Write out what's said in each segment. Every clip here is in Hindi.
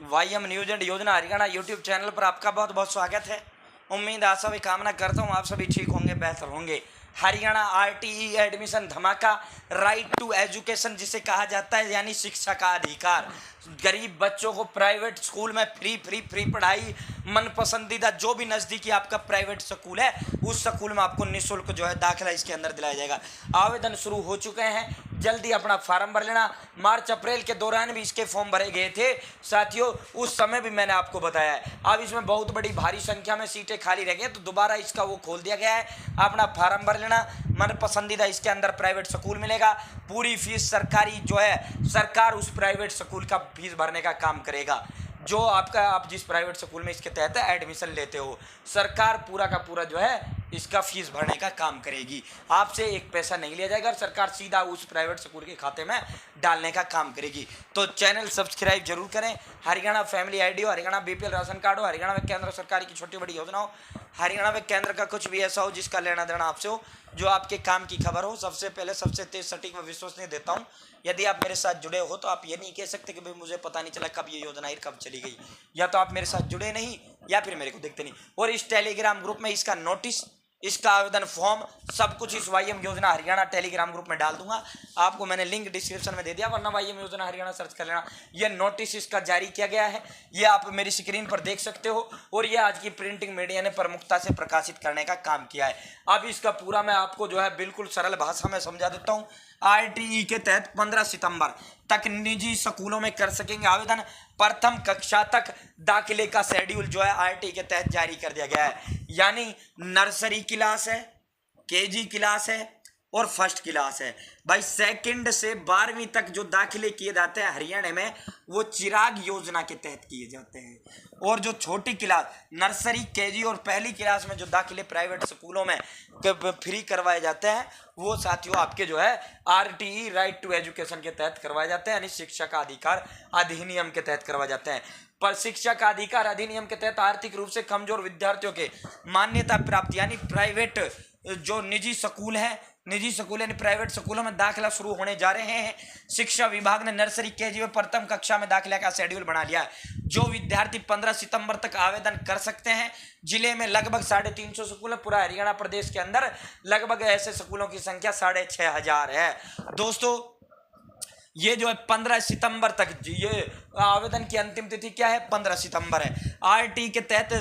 वाईएम न्यूज एंड योजना हरियाणा यूट्यूब चैनल पर आपका बहुत बहुत स्वागत है। उम्मीद आशा भी कामना करता हूँ आप सभी ठीक होंगे, बेहतर होंगे। हरियाणा आरटीई एडमिशन धमाका, राइट टू एजुकेशन जिसे कहा जाता है, यानी शिक्षा का अधिकार। गरीब बच्चों को प्राइवेट स्कूल में फ्री पढ़ाई, मन पसंदीदा जो भी नज़दीकी आपका प्राइवेट स्कूल है उस स्कूल में आपको निःशुल्क जो है दाखिला इसके अंदर दिलाया जाएगा। आवेदन शुरू हो चुके हैं, जल्दी अपना फार्म भर लेना। मार्च अप्रैल के दौरान भी इसके फॉर्म भरे गए थे साथियों, उस समय भी मैंने आपको बताया है। अब इसमें बहुत बड़ी भारी संख्या में सीटें खाली रह गई हैं, तो दोबारा इसका वो खोल दिया गया है। अपना फार्म भर लेना, मन पसंदीदा इसके अंदर प्राइवेट स्कूल मिलेगा। पूरी फीस सरकारी जो है, सरकार उस प्राइवेट स्कूल का फीस भरने का काम करेगा। जो आप जिस प्राइवेट स्कूल में इसके तहत एडमिशन लेते हो, सरकार पूरा का पूरा जो है इसका फीस भरने का काम करेगी। आपसे एक पैसा नहीं लिया जाएगा और सरकार सीधा उस प्राइवेट स्कूल के खाते में डालने का काम करेगी। तो चैनल सब्सक्राइब जरूर करें। हरियाणा फैमिली आईडी हो, हरियाणा बीपीएल राशन कार्ड हो, हरियाणा में केंद्र सरकार की छोटी बड़ी योजना हो, हरियाणा में केंद्र का कुछ भी ऐसा हो जिसका लेना देना आपसे हो, जो आपके काम की खबर हो, सबसे पहले सबसे तेज सटीक व विश्वसनीय देता हूँ। यदि आप मेरे साथ जुड़े हो तो आप ये नहीं कह सकते कि भाई मुझे पता नहीं चला कब ये योजना आई, कब चली गई। या तो आप मेरे साथ जुड़े नहीं या फिर मेरे को देखते नहीं। और इस टेलीग्राम ग्रुप में इसका नोटिस, इसका आवेदन फॉर्म, सब कुछ इस वाईएम योजना हरियाणा टेलीग्राम ग्रुप में डाल दूंगा। आपको मैंने लिंक डिस्क्रिप्शन में दे दिया, वरना वाईएम योजना हरियाणा सर्च कर लेना। ये नोटिस इसका जारी किया गया है, ये आप मेरी स्क्रीन पर देख सकते हो। और ये आज की प्रिंटिंग मीडिया ने प्रमुखता से प्रकाशित करने का काम किया है। अब इसका पूरा मैं आपको जो है बिल्कुल सरल भाषा में समझा देता हूँ। आरटीई के तहत 15 सितंबर तक निजी स्कूलों में कर सकेंगे आवेदन। प्रथम कक्षा तक दाखिले का शेड्यूल जो है आरटीई के तहत जारी कर दिया गया है। यानी नर्सरी क्लास है, केजी क्लास है और फर्स्ट क्लास है। भाई सेकंड से 12वीं तक जो दाखिले किए जाते हैं हरियाणा में, वो चिराग योजना के तहत किए जाते हैं। और जो छोटी क्लास, नर्सरी, केजी और पहली क्लास में जो दाखिले प्राइवेट स्कूलों में फ्री करवाए जाते हैं, वो साथियों आपके जो है आरटीई राइट टू एजुकेशन के तहत करवाए जाते हैं, यानी शिक्षा का अधिकार अधिनियम के तहत करवाए जाते हैं। पर शिक्षा का अधिकार अधिनियम के तहत आर्थिक रूप से कमजोर विद्यार्थियों के मान्यता प्राप्त, यानी प्राइवेट जो निजी स्कूल है, निजी स्कूल यानी प्राइवेट स्कूलों में दाखिला शुरू होने जा रहे हैं। शिक्षा विभाग ने नर्सरी, केजी व प्रथम कक्षा में दाखिला का शेड्यूल बना लिया है। जो विद्यार्थी 15 सितंबर तक आवेदन कर सकते हैं। जिले में लगभग 350 स्कूल है। पूरा हरियाणा प्रदेश के अंदर लगभग ऐसे स्कूलों की संख्या 6500 है। दोस्तों ये जो है 15 सितंबर तक, ये आवेदन की अंतिम तिथि क्या है, 15 सितंबर है। आरटी के तहत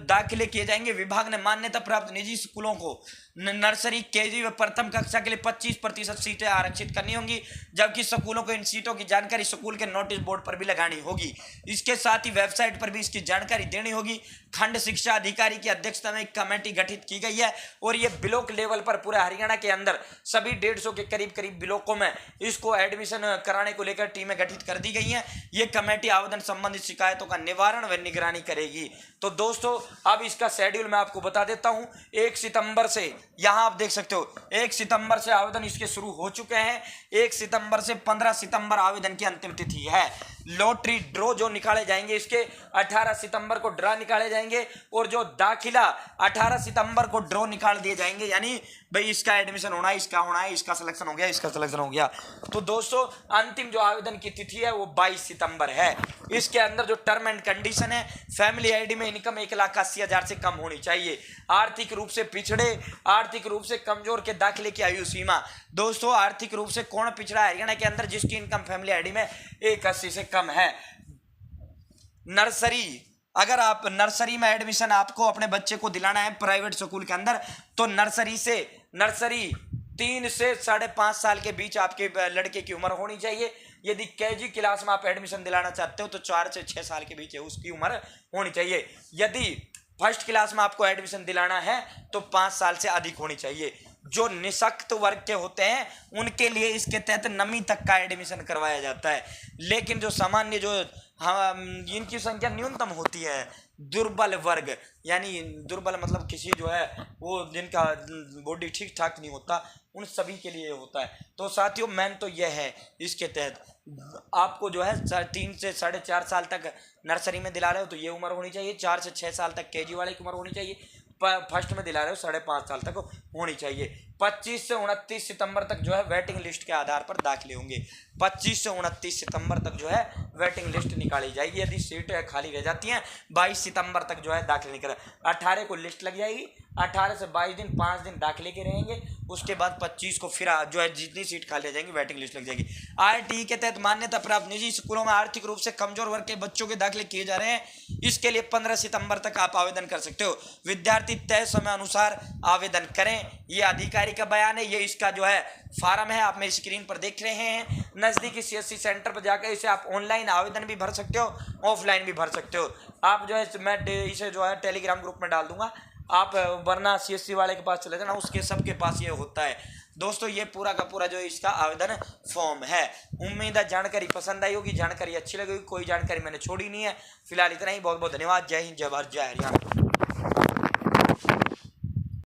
दाखिले किए जाएंगे। विभाग ने मान्यता प्राप्त निजी स्कूलों को नर्सरी, केजी व प्रथम कक्षा के लिए 25% सीटें आरक्षित करनी होंगी, जबकि स्कूलों को इन सीटों की जानकारी स्कूल के नोटिस बोर्ड पर भी लगानी होगी। इसके साथ ही वेबसाइट पर भी इसकी जानकारी देनी होगी। खंड शिक्षा अधिकारी की अध्यक्षता में एक कमेटी गठित की गई है और ये ब्लॉक लेवल पर पूरे हरियाणा के अंदर सभी 150 के करीब ब्लॉकों में इसको एडमिशन कराने को लेकर टीमें गठित कर दी गई हैं। ये कमेटी आवेदन संबंधित शिकायतों का निवारण व निगरानी करेगी। तो दोस्तों अब इसका शेड्यूल मैं आपको बता देता हूं। 1 सितंबर से, यहां आप देख सकते हो, 1 सितंबर से आवेदन इसके शुरू हो चुके हैं। 1 सितंबर से 15 सितंबर आवेदन की अंतिम तिथि है। लॉटरी ड्रॉ जो निकाले जाएंगे इसके 18 सितंबर को ड्रा निकाले जाएंगे और जो दाखिला 18 सितंबर को ड्रॉ निकाल दिए जाएंगे। यानी भाई इसका एडमिशन होना है, इसका होना है, इसका सिलेक्शन हो गया, इसका सिलेक्शन हो गया। तो दोस्तों अंतिम जो आवेदन की तिथि है वो 22 सितंबर है। इसके अंदर जो टर्म एंड कंडीशन है, फैमिली आईडी में इनकम 1,80,000 से कम होनी चाहिए। आर्थिक रूप से पिछड़े, आर्थिक रूप से कमजोर के दाखिले की आयु सीमा, दोस्तों आर्थिक रूप से कौन पिछड़ा है हरियाणा के अंदर जिसकी इनकम फैमिली आईडी में 1,80 से कम है। नर्सरी, अगर आप नर्सरी में एडमिशन आपको अपने बच्चे को दिलाना है प्राइवेट स्कूल के अंदर, तो नर्सरी 3 से 5.5 साल के बीच आपके लड़के की उम्र होनी चाहिए। यदि केजी क्लास में आप एडमिशन दिलाना चाहते हो तो 4 से 6 साल के बीच है उसकी उम्र होनी चाहिए। यदि फर्स्ट क्लास में आपको एडमिशन दिलाना है तो 5 साल से अधिक होनी चाहिए। जो निःशक्त वर्ग के होते हैं उनके लिए इसके तहत 9वीं तक का एडमिशन करवाया जाता है। लेकिन जो सामान्य जो इनकी संख्या न्यूनतम होती है, दुर्बल वर्ग, यानी दुर्बल मतलब किसी जो है वो जिनका बॉडी ठीक ठाक नहीं होता, उन सभी के लिए होता है। तो साथियों मेन तो यह है, इसके तहत आपको जो है 3 से 4.5 साल तक नर्सरी में दिला रहे हो तो ये उम्र होनी चाहिए। 4 से 6 साल तक केजी वाले की उम्र होनी चाहिए। फर्स्ट में दिला रहे हो 5.5 साल तक होनी चाहिए। 25 से 29 सितंबर तक जो है वेटिंग लिस्ट के आधार पर दाखिले होंगे। 25 से 29 सितंबर तक जो है वेटिंग लिस्ट निकाली जाएगी। यदि सीट खाली रह जाती हैं 22 सितंबर तक जो है दाखिले निकल, 18 को लिस्ट लग जाएगी, 18 से 22 दिन 5 दिन दाखिले के रहेंगे। उसके बाद 25 को फिर जो है जितनी सीट खाली रह जाएंगी वेटिंग लिस्ट लग जाएगी। आरटीई के तहत मान्यता प्राप्त निजी स्कूलों में आर्थिक रूप से कमजोर वर्ग के बच्चों के दाखिले किए जा रहे हैं। इसके लिए 15 सितंबर तक आप आवेदन कर सकते हो। विद्यार्थी तय समय अनुसार आवेदन करें। ये अधिकारी का बयान है, ये इसका जो है फार्म है, आप मेरी स्क्रीन पर देख रहे हैं। नजदीकी सीएससी सेंटर पर जाकर इसे आप ऑनलाइन आवेदन भी भर सकते हो, ऑफलाइन भी भर सकते हो। आप जो है मैं इसे जो है टेलीग्राम ग्रुप में डाल दूंगा, आप वरना सीएससी वाले के पास चले जाना, उसके सबके पास ये होता है। दोस्तों ये पूरा का पूरा जो इसका आवेदन फॉर्म है। उम्मीद है जानकारी पसंद आई होगी, जानकारी अच्छी लगी होगी, कोई जानकारी मैंने छोड़ी नहीं है। फिलहाल इतना ही, बहुत बहुत धन्यवाद। जय हिंद, जय भारत, जय हरियाणा।